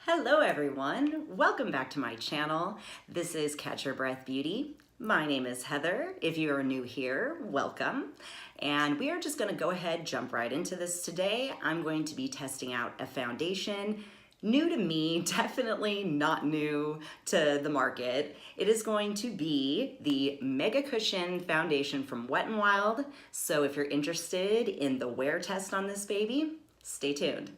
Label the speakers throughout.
Speaker 1: Hello everyone, welcome back to my channel. This is Catch Your Breath Beauty. My name is Heather. If you are new here, welcome. And we are just gonna go ahead, jump right into this today. I'm going to be testing out a foundation new to me, definitely not new to the market. It is going to be the Mega Cushion Foundation from Wet n Wild. So if you're interested in the wear test on this baby, stay tuned.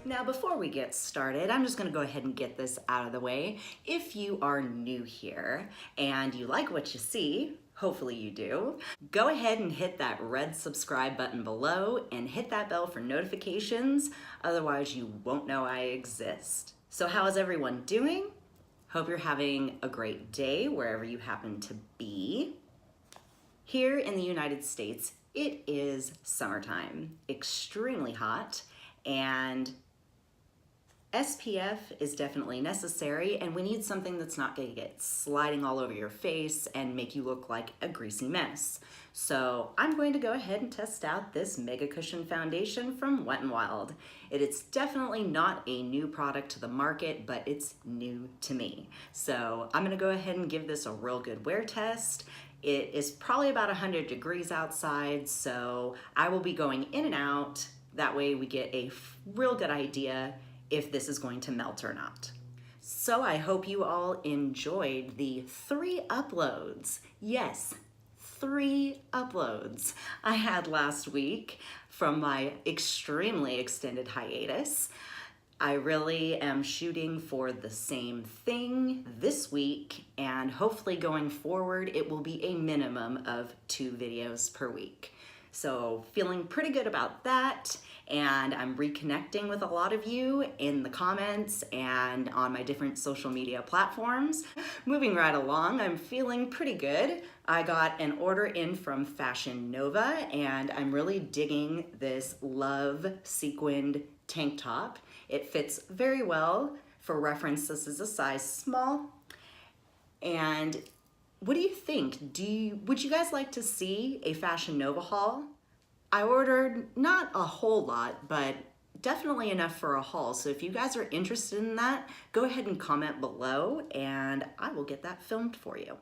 Speaker 1: Now, before we get started, I'm just gonna go ahead and get this out of the way. If you are new here and you like what you see, hopefully you do, go ahead and hit that red subscribe button below and hit that bell for notifications, otherwise you won't know I exist. So how is everyone doing? Hope you're having a great day wherever you happen to be. Here in the United States, it is summertime, extremely hot, and SPF is definitely necessary, and we need something that's not going to get sliding all over your face and make you look like a greasy mess. So I'm going to go ahead and test out this Mega Cushion Foundation from Wet n Wild. It is definitely not a new product to the market, but it's new to me. So I'm going to go ahead and give this a real good wear test. It is probably about 100 degrees outside, so I will be going in and out. That way we get a real good idea if this is going to melt or not. So I hope you all enjoyed the 3 uploads. Yes, 3 uploads I had last week from my extremely extended hiatus. I really am shooting for the same thing this week, and hopefully going forward it will be a minimum of 2 videos per week. So feeling pretty good about that, and I'm reconnecting with a lot of you in the comments and on my different social media platforms. Moving right along, I'm feeling pretty good. I got an order in from Fashion Nova, and I'm really digging this Love sequined tank top. It fits very well. For reference, this is a size small. And what do you think? Would you guys like to see a Fashion Nova haul? I ordered not a whole lot, but definitely enough for a haul. So if you guys are interested in that, go ahead and comment below and I will get that filmed for you.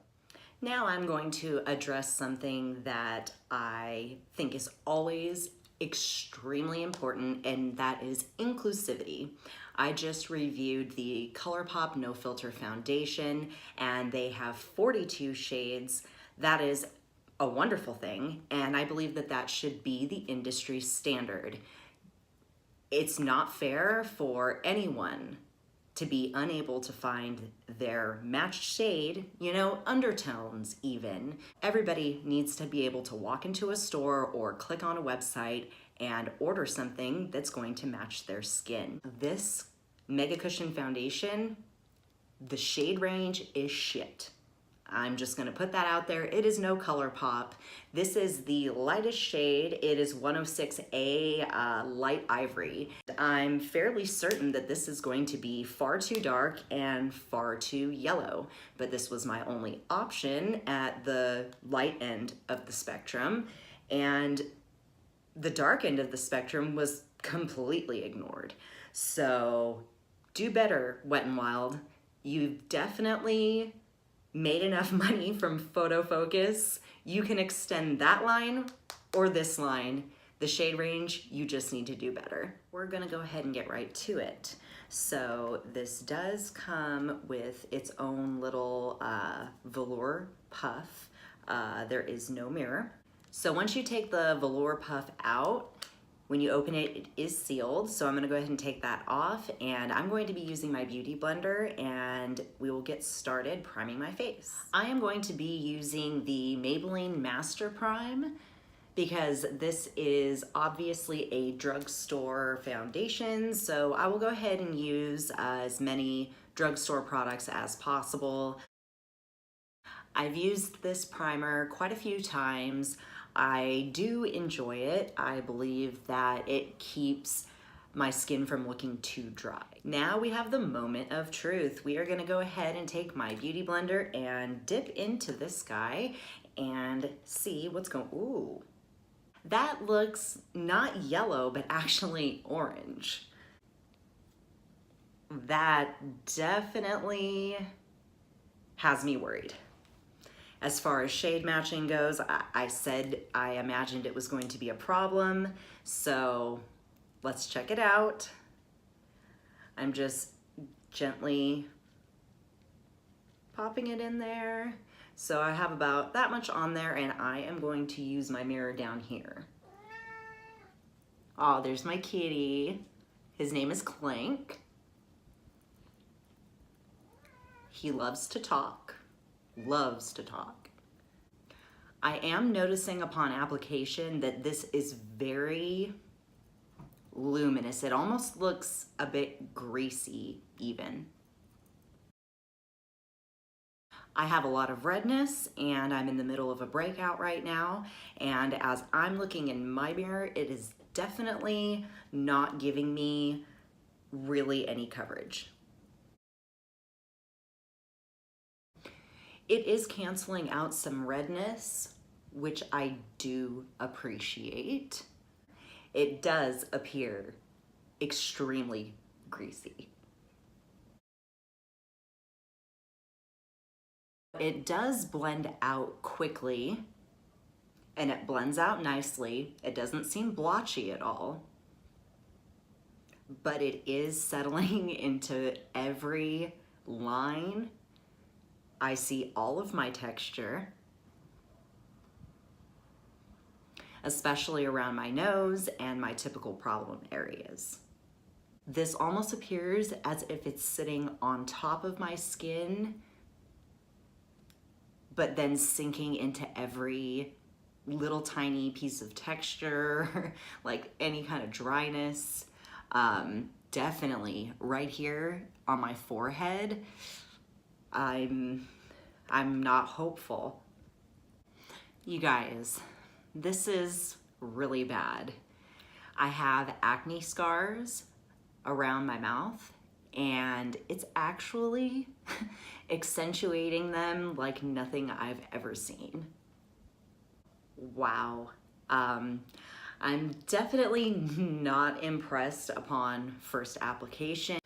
Speaker 1: Now I'm going to address something that I think is always extremely important, and that is inclusivity. I just reviewed the ColourPop No Filter Foundation, and they have 42 shades. That is a wonderful thing, and I believe that that should be the industry standard. It's not fair for anyone to be unable to find their matched shade, undertones even. Everybody needs to be able to walk into a store or click on a website and order something that's going to match their skin. This Mega Cushion Foundation, the shade range is shit. I'm just gonna put that out there. It is no ColourPop. This is the lightest shade. It is 106A Light Ivory. I'm fairly certain that this is going to be far too dark and far too yellow, but this was my only option at the light end of the spectrum, and the dark end of the spectrum was completely ignored. So do better, Wet n Wild. You've definitely made enough money from photo focus. You can extend that line or this line. The shade range, you just need to do better. We're gonna go ahead and get right to it. So this does come with its own little velour puff. There is no mirror. So once you take the velour puff out, when you open it, it is sealed, so I'm gonna go ahead and take that off, and I'm going to be using my Beauty Blender, and we will get started priming my face. I am going to be using the Maybelline Master Prime because this is obviously a drugstore foundation, so I will go ahead and use as many drugstore products as possible. I've used this primer quite a few times. I do enjoy it. I believe that it keeps my skin from looking too dry. Now we have the moment of truth. We are gonna go ahead and take my Beauty Blender and dip into this guy and see what's going, ooh. That looks not yellow, but actually orange. That definitely has me worried. As far as shade matching goes, I said I imagined it was going to be a problem, so let's check it out. I'm just gently popping it in there. So I have about that much on there, and I am going to use my mirror down here. Oh, there's my kitty. His name is Clank. He loves to talk. Loves to talk. I am noticing upon application that this is very luminous. It almost looks a bit greasy even. I have a lot of redness and I'm in the middle of a breakout right now, and as I'm looking in my mirror, it is definitely not giving me really any coverage. It is canceling out some redness, which I do appreciate. It does appear extremely greasy. It does blend out quickly, and it blends out nicely. It doesn't seem blotchy at all, but it is settling into every line. I see all of my texture, especially around my nose and my typical problem areas. This almost appears as if it's sitting on top of my skin, but then sinking into every little tiny piece of texture, like any kind of dryness. Definitely right here on my forehead, I'm not hopeful. You guys, this is really bad. I have acne scars around my mouth, and it's actually accentuating them like nothing I've ever seen. Wow. I'm definitely not impressed upon first application.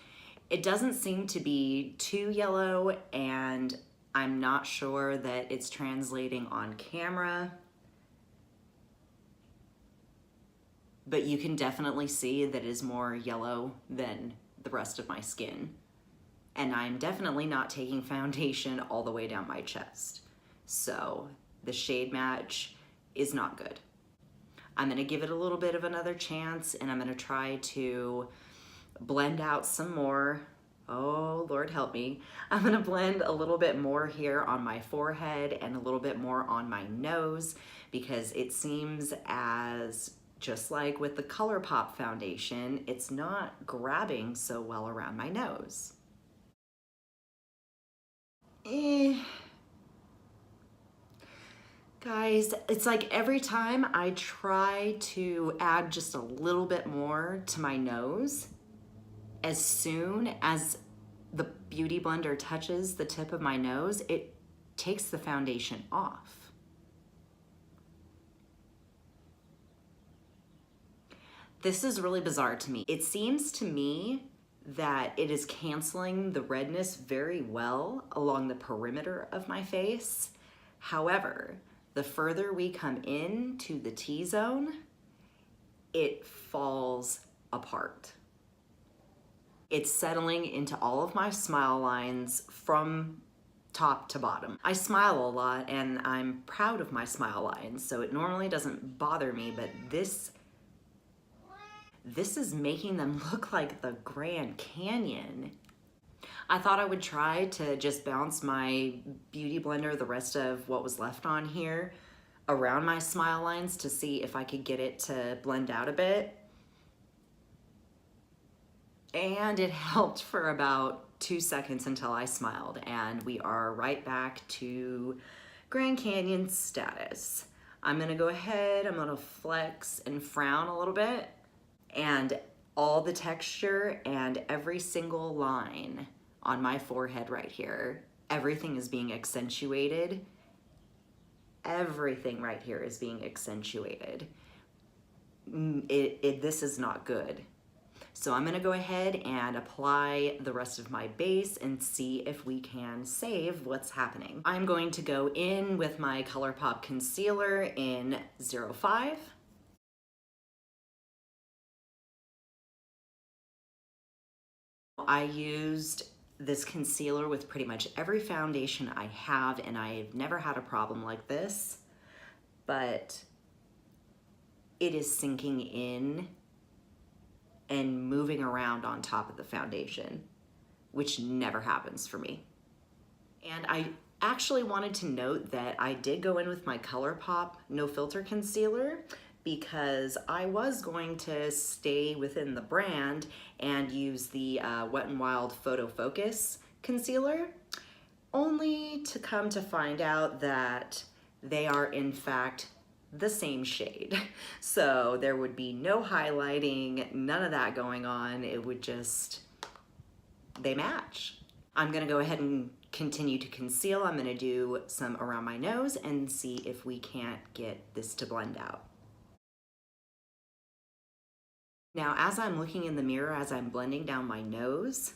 Speaker 1: It doesn't seem to be too yellow, and I'm not sure that it's translating on camera, but you can definitely see that it is more yellow than the rest of my skin. And I'm definitely not taking foundation all the way down my chest. So the shade match is not good. I'm gonna give it a little bit of another chance, and I'm gonna try to blend out some more. Oh, Lord help me. I'm gonna blend a little bit more here on my forehead and a little bit more on my nose, because it seems as, just like with the ColourPop foundation, it's not grabbing so well around my nose. Guys, it's like every time I try to add just a little bit more to my nose, as soon as the Beauty Blender touches the tip of my nose, it takes the foundation off. This is really bizarre to me. It seems to me that it is canceling the redness very well along the perimeter of my face. However, the further we come into the T-zone, it falls apart. It's settling into all of my smile lines from top to bottom. I smile a lot and I'm proud of my smile lines, so it normally doesn't bother me, but this is making them look like the Grand Canyon. I thought I would try to just bounce my Beauty Blender, the rest of what was left on here, around my smile lines to see if I could get it to blend out a bit. And it helped for about 2 seconds until I smiled, and we are right back to Grand Canyon status. I'm gonna go ahead, I'm gonna flex and frown a little bit, and all the texture and every single line on my forehead right here, everything is being accentuated. Everything right here is being accentuated. This is not good. So I'm gonna go ahead and apply the rest of my base and see if we can save what's happening. I'm going to go in with my ColourPop concealer in 05. I used this concealer with pretty much every foundation I have, and I've never had a problem like this, but it is sinking in and moving around on top of the foundation, which never happens for me. And I actually wanted to note that I did go in with my ColourPop No Filter Concealer because I was going to stay within the brand and use the Wet n Wild Photo Focus Concealer, only to come to find out that they are in fact the same shade. So there would be no highlighting, none of that going on. It would just, they match. I'm gonna go ahead and continue to conceal. I'm gonna do some around my nose and see if we can't get this to blend out. Now, as I'm looking in the mirror, as I'm blending down my nose,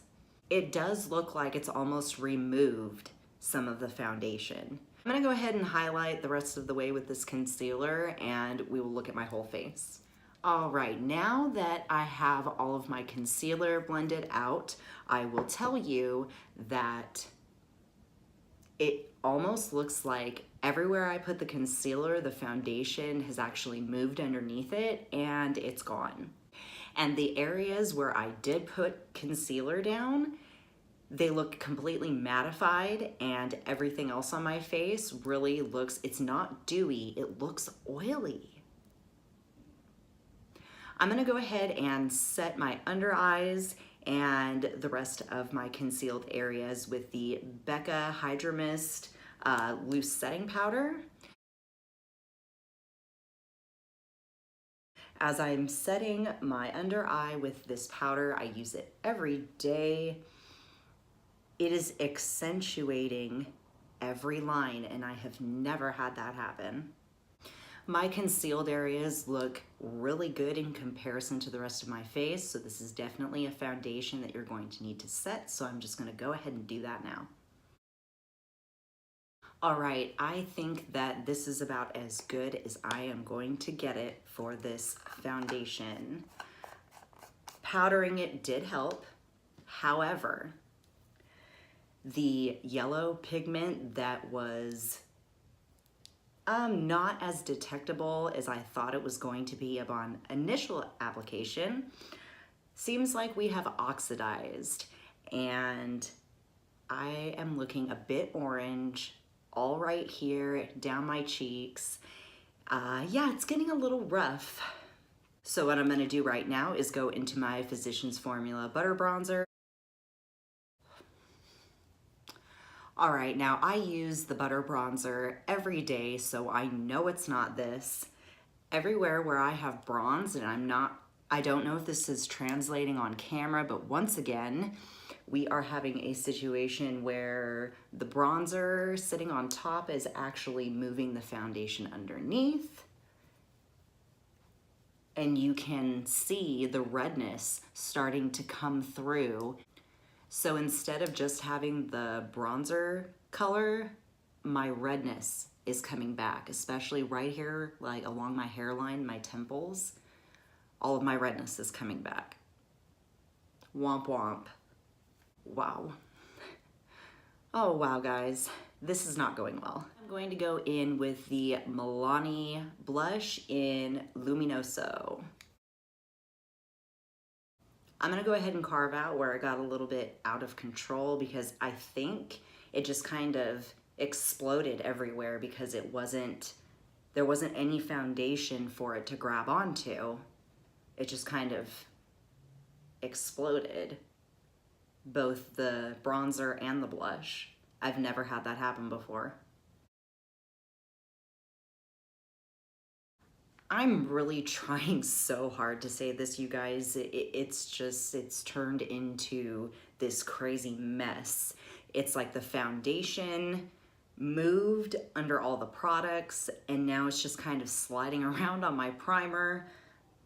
Speaker 1: it does look like it's almost removed some of the foundation. I'm gonna go ahead and highlight the rest of the way with this concealer and we will look at my whole face. All right, now that I have all of my concealer blended out, I will tell you that it almost looks like everywhere I put the concealer, the foundation has actually moved underneath it and it's gone. And the areas where I did put concealer down, they look completely mattified, and everything else on my face really looks, it's not dewy, it looks oily. I'm gonna go ahead and set my under eyes and the rest of my concealed areas with the Becca Hydra Mist loose setting powder. As I'm setting my under eye with this powder, I use it every day. It is accentuating every line, and I have never had that happen. My concealed areas look really good in comparison to the rest of my face, so this is definitely a foundation that you're going to need to set, so I'm just gonna go ahead and do that now. All right, I think that this is about as good as I am going to get it for this foundation. Powdering it did help. However, the yellow pigment that was not as detectable as I thought it was going to be upon initial application seems like we have oxidized, and I am looking a bit orange all right here down my cheeks. Yeah, it's getting a little rough. So what I'm gonna do right now is go into my Physicians Formula Butter Bronzer. All right, now I use the butter bronzer every day, so I know it's not this. Everywhere where I have bronze, and I don't know if this is translating on camera, but once again, we are having a situation where the bronzer sitting on top is actually moving the foundation underneath. And you can see the redness starting to come through. So instead of just having the bronzer color, my redness is coming back, especially right here, like along my hairline, my temples. All of my redness is coming back. Womp womp. Wow. Oh wow, guys, this is not going well. I'm going to go in with the Milani blush in Luminoso. I'm gonna go ahead and carve out where I got a little bit out of control because I think it just kind of exploded everywhere because there wasn't any foundation for it to grab onto. It just kind of exploded, both the bronzer and the blush. I've never had that happen before. I'm really trying so hard to say this, you guys. It's turned into this crazy mess. It's like the foundation moved under all the products and now it's just kind of sliding around on my primer.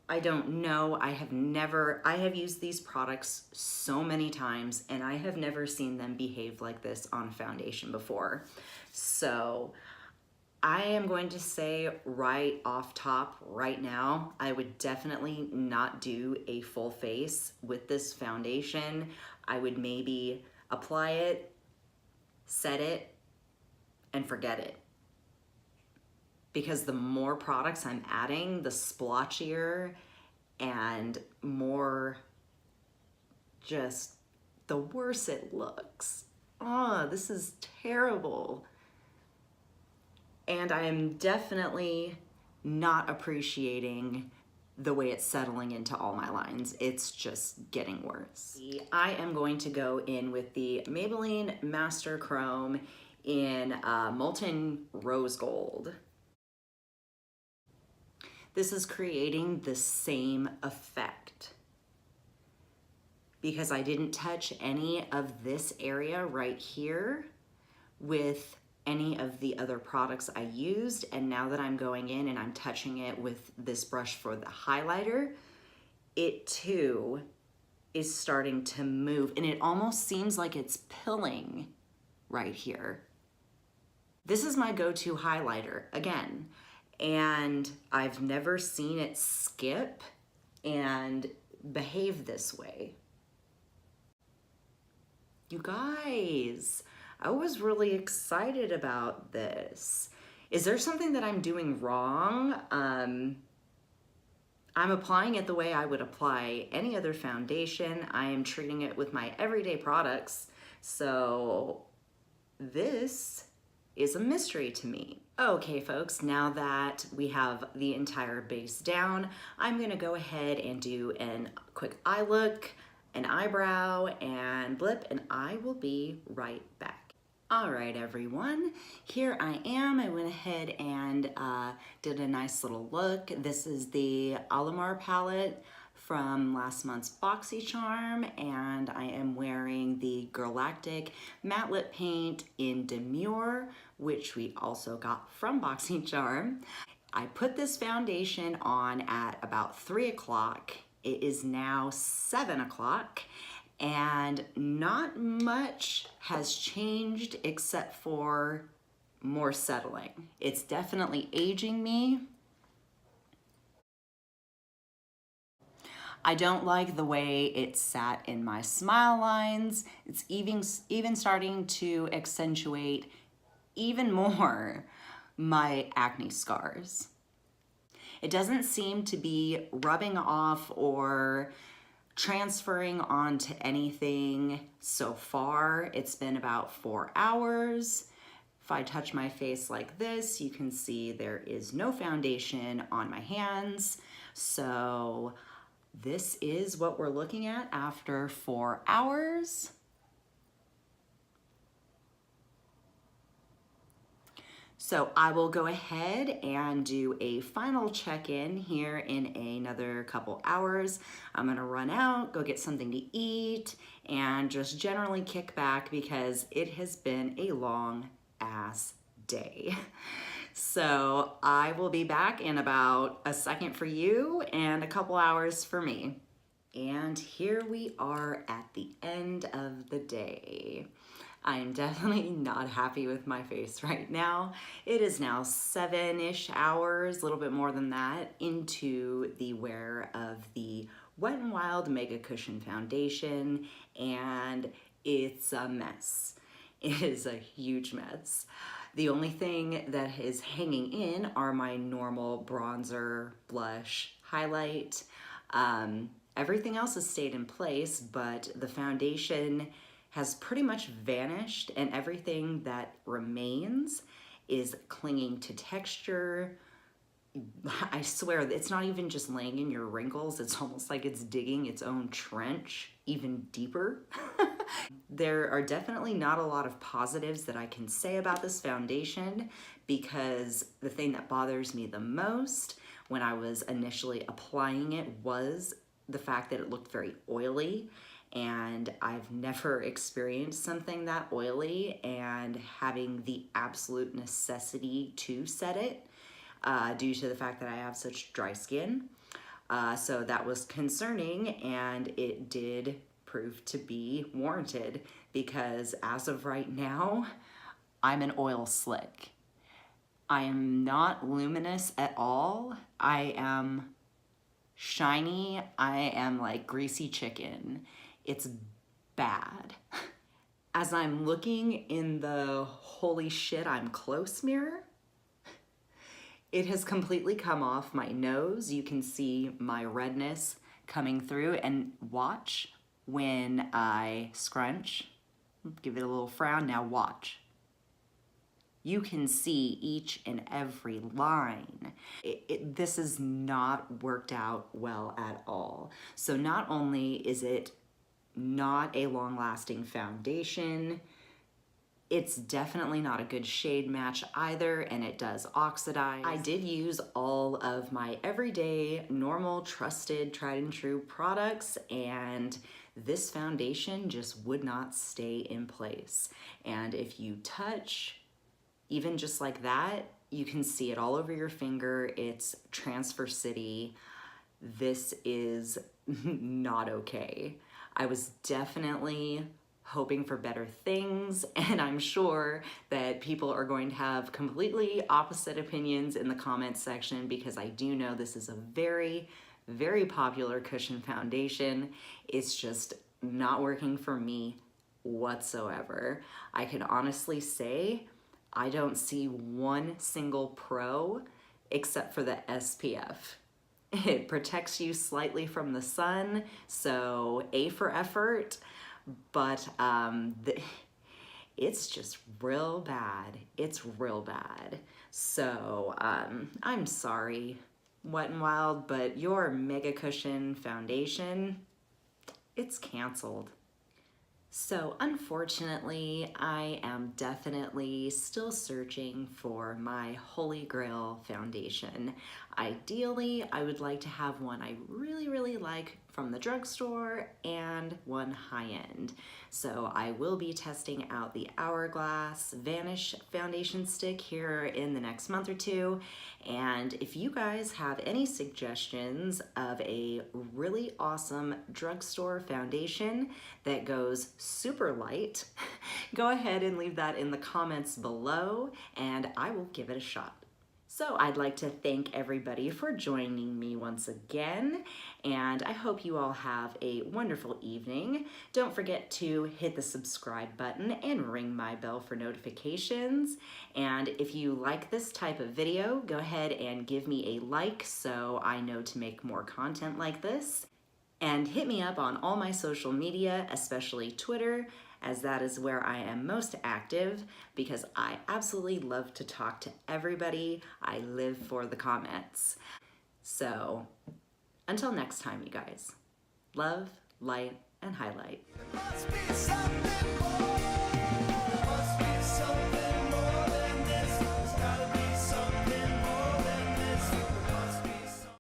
Speaker 1: I don't know. I have used these products so many times and I have never seen them behave like this on foundation before. So I am going to say right off top right now, I would definitely not do a full face with this foundation. I would maybe apply it, set it, and forget it. Because the more products I'm adding, the splotchier and more just the worse it looks. Oh, this is terrible. And I am definitely not appreciating the way it's settling into all my lines. It's just getting worse. I am going to go in with the Maybelline Master Chrome in Molten Rose Gold. This is creating the same effect because I didn't touch any of this area right here with any of the other products I used, and now that I'm going in and I'm touching it with this brush for the highlighter, it too is starting to move, and it almost seems like it's pilling right here. This is my go-to highlighter, again, and I've never seen it skip and behave this way. You guys, I was really excited about this. Is there something that I'm doing wrong? I'm applying it the way I would apply any other foundation. I am treating it with my everyday products. So this is a mystery to me. Okay, folks, now that we have the entire base down, I'm gonna go ahead and do a quick eye look, an eyebrow, and lip, and I will be right back. All right, everyone, here I am. I went ahead and did a nice little look. This is the Alamar palette from last month's BoxyCharm, and I am wearing the Galactic Matte Lip Paint in Demure, which we also got from BoxyCharm. I put this foundation on at about 3 o'clock. It is now 7 o'clock. And not much has changed except for more settling. It's definitely aging me. I don't like the way it sat in my smile lines. It's even starting to accentuate even more my acne scars. It doesn't seem to be rubbing off or transferring onto anything so far. It's been about 4 hours. If I touch my face like this, you can see there is no foundation on my hands. So this is what we're looking at after 4 hours. So I will go ahead and do a final check-in here in another couple hours. I'm gonna run out, go get something to eat, and just generally kick back because it has been a long ass day. So I will be back in about a second for you and a couple hours for me. And here we are at the end of the day. I am definitely not happy with my face right now. It is now 7-ish hours, a little bit more than that, into the wear of the Wet n Wild Mega Cushion Foundation, and it's a mess. It is a huge mess. The only thing that is hanging in are my normal bronzer, blush, highlight. Everything else has stayed in place, but the foundation has pretty much vanished, and everything that remains is clinging to texture. I swear, it's not even just laying in your wrinkles, it's almost like it's digging its own trench even deeper. There are definitely not a lot of positives that I can say about this foundation because the thing that bothers me the most when I was initially applying it was the fact that it looked very oily, and I've never experienced something that oily, and having the absolute necessity to set it due to the fact that I have such dry skin. So that was concerning, and it did prove to be warranted, because as of right now, I'm an oil slick. I am not luminous at all. I am shiny. I am like greasy chicken. It's bad. As I'm looking in the holy shit, I'm close mirror, it has completely come off my nose. You can see my redness coming through, and watch when I scrunch, give it a little frown, now watch. You can see each and every line. This is not worked out well at all. So not only is it not a long-lasting foundation, it's definitely not a good shade match either, and it does oxidize. I did use all of my everyday, normal, trusted, tried and true products, and this foundation just would not stay in place. And if you touch, even just like that, you can see it all over your finger. It's Transfer City. This is not okay. I was definitely hoping for better things, and I'm sure that people are going to have completely opposite opinions in the comments section, because I do know this is a very, very popular cushion foundation. It's just not working for me whatsoever. I can honestly say I don't see one single pro except for the SPF. It protects you slightly from the sun, so A for effort, but it's just real bad. It's real bad. So I'm sorry, Wet n Wild, but your Mega Cushion foundation, it's canceled. So unfortunately, I am definitely still searching for my Holy Grail foundation. Ideally, I would like to have one I really, really like from the drugstore and one high-end. So I will be testing out the Hourglass Vanish foundation stick here in the next month or two. And if you guys have any suggestions of a really awesome drugstore foundation that goes super light, go ahead and leave that in the comments below, and I will give it a shot. So I'd like to thank everybody for joining me once again, and I hope you all have a wonderful evening. Don't forget to hit the subscribe button and ring my bell for notifications. And if you like this type of video, go ahead and give me a like so I know to make more content like this. And hit me up on all my social media, especially Twitter, as that is where I am most active, because I absolutely love to talk to everybody. I live for the comments. So until next time, you guys, love, light, and highlight.